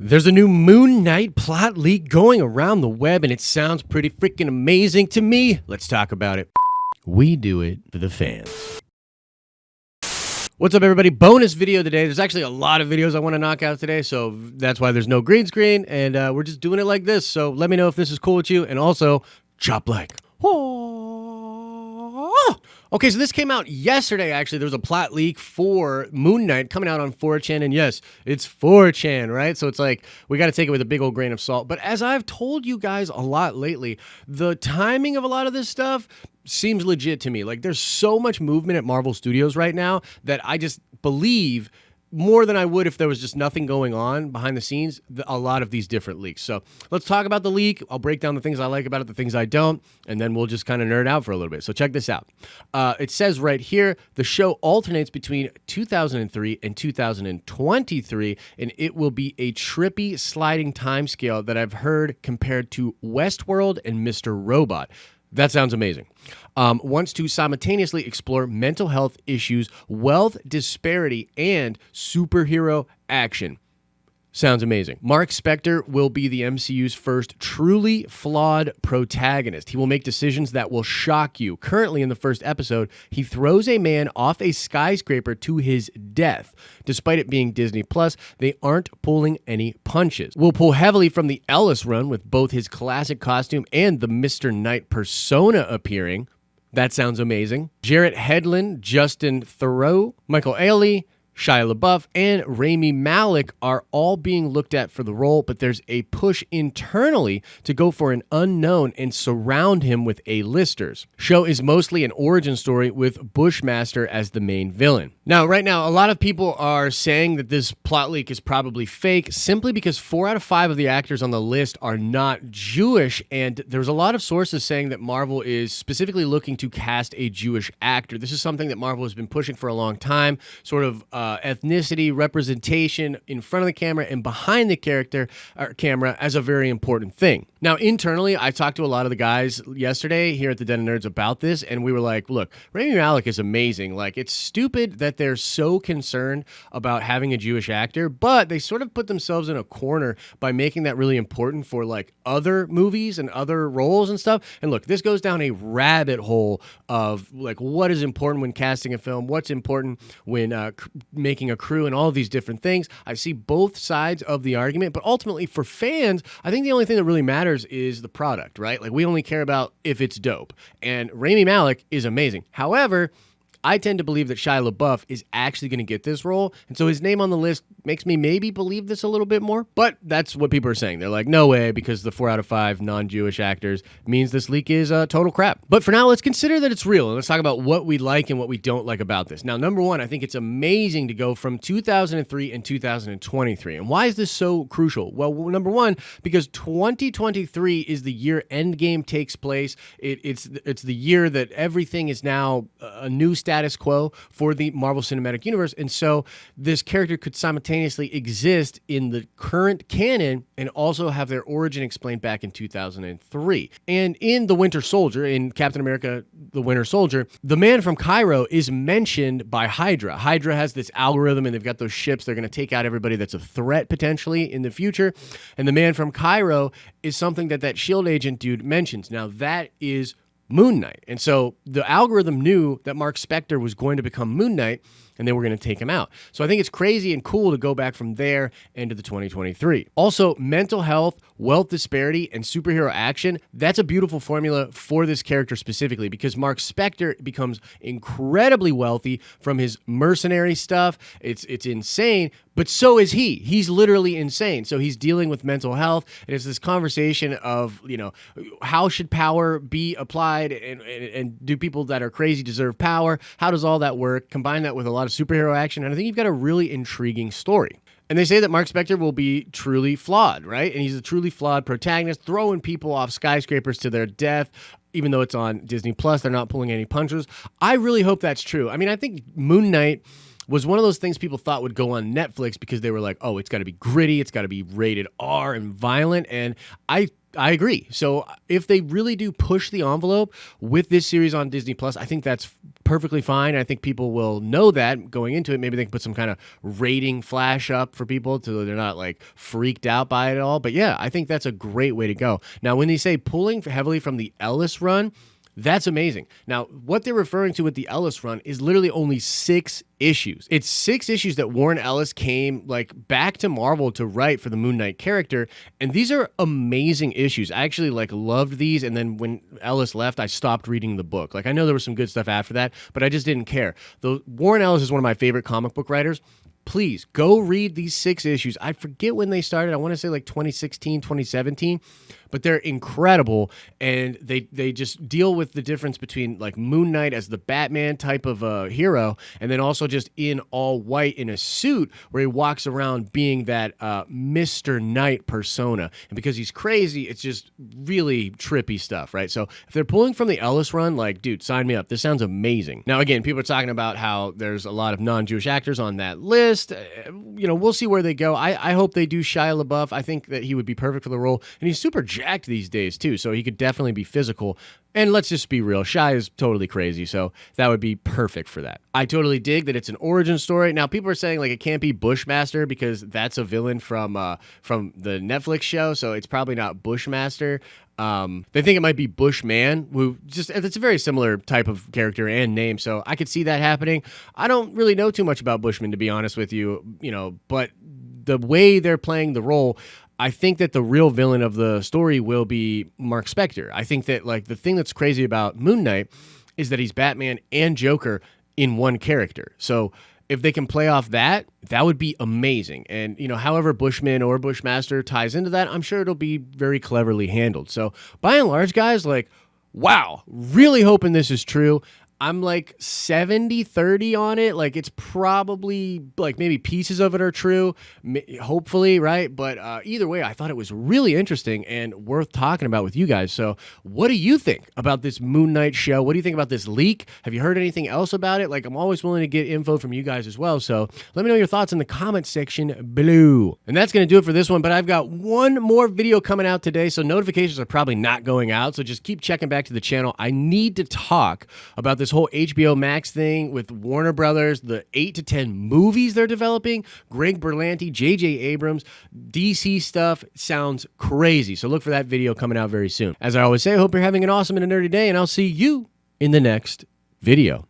There's a new Moon Knight plot leak going around the web, and it sounds pretty freaking amazing to me. Let's talk about it. We do it for the fans. What's up, everybody? Bonus video today. There's actually a lot of videos I want to knock out today, so that's why there's no green screen, and we're just doing it like this. So let me know if this is cool with you, and also, chop like. Okay, so this came out yesterday, actually. There was a plot leak for Moon Knight coming out on 4chan, and yes, it's 4chan, right? So it's like, we got to take it with a big old grain of salt. But as I've told you guys a lot lately, the timing of a lot of this stuff seems legit to me. Like, there's so much movement at Marvel Studios right now that I just believe more than I would if there was just nothing going on behind the scenes, a lot of these different leaks. So let's talk about the leak. I'll break down the things I like about it, the things I don't, and then we'll just kind of nerd out for a little bit. So check this out. It says right here, the show alternates between 2003 and 2023, and it will be a trippy sliding timescale that I've heard compared to Westworld and Mr. Robot. That sounds amazing. Wants to simultaneously explore mental health issues, wealth disparity, and superhero action. Sounds amazing. Mark Spector will be the MCU's first truly flawed protagonist. He will make decisions that will shock you. Currently, in the first episode, he throws a man off a skyscraper to his death. Despite it being Disney Plus, they aren't pulling any punches. We'll pull heavily from the Ellis run with both his classic costume and the Mr. Knight persona appearing. That sounds amazing. Jarrett Hedlund, Justin Theroux, Michael Ealy, Shia LaBeouf, and Rami Malek are all being looked at for the role, but there's a push internally to go for an unknown and surround him with A-listers. Show is mostly an origin story with Bushmaster as the main villain. Now, right now, a lot of people are saying that this plot leak is probably fake simply because 4 out of 5 of the actors on the list are not Jewish, and there's a lot of sources saying that Marvel is specifically looking to cast a Jewish actor. This is something that Marvel has been pushing for a long time, sort of ethnicity representation in front of the camera and behind the camera as a very important thing. Now, internally, I talked to a lot of the guys yesterday here at the Den of Nerds about this, and we were like, look, Rami Malek is amazing. Like, it's stupid that they're so concerned about having a Jewish actor, but they sort of put themselves in a corner by making that really important for, like, other movies and other roles and stuff. And look, this goes down a rabbit hole of, like, what is important when casting a film, what's important when making a crew, and all of these different things. I see both sides of the argument, but ultimately for fans, I think the only thing that really matters is the product, right? Like, we only care about if it's dope. And Rami Malek is amazing. However, I tend to believe that Shia LaBeouf is actually going to get this role, and so his name on the list makes me maybe believe this a little bit more, but that's what people are saying. They're like, no way, because the 4 out of 5 non-Jewish actors means this leak is total crap. But for now, let's consider that it's real, and let's talk about what we like and what we don't like about this. Now, number one, I think it's amazing to go from 2003 and 2023, and why is this so crucial? Well, number one, because 2023 is the year Endgame takes place. It's the year that everything is now a new status quo for the Marvel Cinematic Universe, and so this character could simultaneously exist in the current canon and also have their origin explained back in 2003. And in The Winter Soldier, in Captain America The Winter Soldier, the man from Cairo is mentioned by Hydra. Hydra has this algorithm, and they've got those ships. They're going to take out everybody that's a threat potentially in the future, and the man from Cairo is something that S.H.I.E.L.D. agent dude mentions. Now, that is Moon Knight. And so the algorithm knew that Mark Spector was going to become Moon Knight, and they were going to take him out. So I think it's crazy and cool to go back from there into the 2023. Also, mental health, wealth disparity, and superhero action, that's a beautiful formula for this character specifically, because Mark Spector becomes incredibly wealthy from his mercenary stuff. It's insane, but so is he. He's literally insane. So he's dealing with mental health, and it's this conversation of, you know, how should power be applied, and do people that are crazy deserve power? How does all that work? Combine that with a lot of superhero action, and I think you've got a really intriguing story. And they say that Mark Spector will be truly flawed, right? And he's a truly flawed protagonist, throwing people off skyscrapers to their death. Even though it's on Disney Plus, they're not pulling any punches. I really hope that's true. I mean, I think Moon Knight was one of those things people thought would go on Netflix because they were like, oh, it's got to be gritty, it's got to be rated R and violent, and I agree. So if they really do push the envelope with this series on Disney Plus, I think that's perfectly fine. I think people will know that going into it. Maybe they can put some kind of rating flash up for people so they're not like freaked out by it all. But yeah, I think that's a great way to go. Now, when they say pulling heavily from the Ellis run, that's amazing. Now, what they're referring to with the Ellis run is literally only 6 issues. It's 6 issues that Warren Ellis came like back to Marvel to write for the Moon Knight character, and these are amazing issues. I actually like loved these, and then when Ellis left, I stopped reading the book. Like I know there was some good stuff after that, but I just didn't care. Though Warren Ellis is one of my favorite comic book writers. Please go read these 6 issues. I forget when they started. I want to say like 2016, 2017, but they're incredible. And they just deal with the difference between like Moon Knight as the Batman type of hero, and then also just in all white in a suit where he walks around being that Mr. Knight persona. And because he's crazy, it's just really trippy stuff, right? So if they're pulling from the Ellis run, like, dude, sign me up. This sounds amazing. Now, again, people are talking about how there's a lot of non-Jewish actors on that list. We'll see where they go. I hope they do Shia LaBeouf. I think that he would be perfect for the role, and he's super jacked these days too, so he could definitely be physical. And let's just be real, Shia is totally crazy, so that would be perfect for that. I totally dig that it's an origin story. Now, people are saying like it can't be Bushmaster because that's a villain from the Netflix show, so it's probably not Bushmaster. They think it might be Bushman, who just, it's a very similar type of character and name, so I could see that happening. I don't really know too much about Bushman, to be honest with you, but the way they're playing the role, I think that the real villain of the story will be Mark Spector. I think that like the thing that's crazy about Moon Knight is that he's Batman and Joker in one character. So if they can play off that, that would be amazing. And, however Bushman or Bushmaster ties into that, I'm sure it'll be very cleverly handled. So by and large, guys, like, wow, really hoping this is true. I'm like 70-30 on it. Like it's probably like maybe pieces of it are true, hopefully, right? But either way, I thought it was really interesting and worth talking about with you guys. So what do you think about this Moon Knight show? What do you think about this leak? Have you heard anything else about it? Like I'm always willing to get info from you guys as well. So let me know your thoughts in the comment section below. And that's going to do it for this one. But I've got one more video coming out today. So notifications are probably not going out. So just keep checking back to the channel. I need to talk about this whole HBO Max thing with Warner Brothers, the 8 to 10 movies they're developing, Greg Berlanti, J.J. Abrams, DC stuff sounds crazy. So look for that video coming out very soon. As I always say, I hope you're having an awesome and a nerdy day, and I'll see you in the next video.